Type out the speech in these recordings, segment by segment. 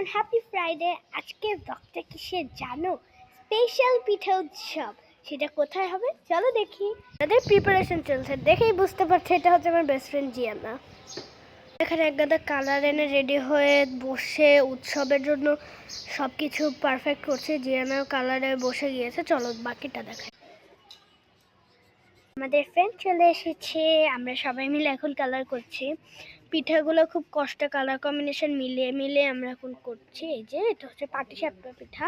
Everyone, happy Friday. আজকে ব্লগটা কিসের জানো? স্পেশাল পিঠা উৎসব। সেটা কোথায় হবে চলো দেখি। তাদের প্রিপারেশন চলছে, দেখেই বুঝতে পারছে এটা হচ্ছে আমার বেস্ট ফ্রেন্ড জিয়ানা। এখানে এক গাদা কালার এনে রেডি হয়ে বসে উৎসবের জন্য সব কিছু পারফেক্ট করছে। জিয়ানাও কালারে বসে গিয়েছে, চলো বাকিটা দেখাই। আমাদের ফ্রেন্ড চলে এসেছে, আমরা সবাই মিলে এখন কালার করছি। পিঠাগুলো খুব কষ্ট কালার কম্বিনেশন মিলিয়ে আমরা এখন করছি। এই যে এটা হচ্ছে পাটিসাপটা পিঠা,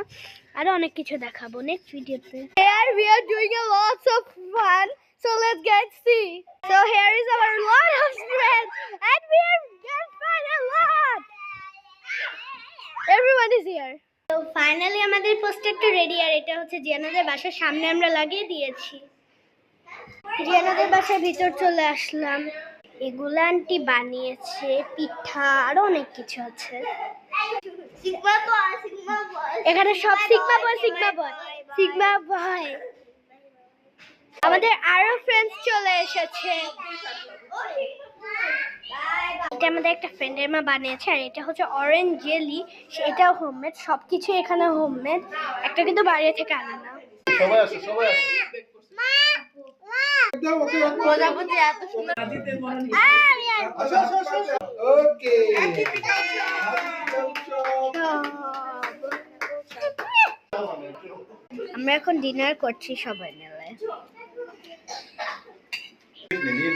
আরো অনেক কিছু দেখাবো নেক্সট ভিডিওতে। Here we are doing a lots of fun, so let's get see. So here is our lot of friends and we are get fun a lot. Everyone is here. So finally আমাদের পোস্টারটা ready, আর এটা হচ্ছে জিয়ানাদের বাসার সামনে আমরা লাগিয়ে দিয়েছি। জিয়ানাদের বাসার ভিতর চলে আসলাম। এগুলো আন্টি বানিয়েছে, পিঠা আরো অনেক কিছু আছে। এখানে সব সিগমা বয়। আমাদের আরো ফ্রেন্ডস চলে এসেছে। এটা আমাদের একটা ফ্রেন্ডের মা বানিয়েছে, আর এটা হচ্ছে অরেঞ্জ জেলি, সেটাও হোমমেড। সবকিছু এখানে হোমমেড, একটা কিন্তু বাইরে থেকে আনা না। সবাই আসো প্রজাপতি এত সুন্দর। ওকে আমরা এখন ডিনার করছি সবাই মিলে। নিয়ে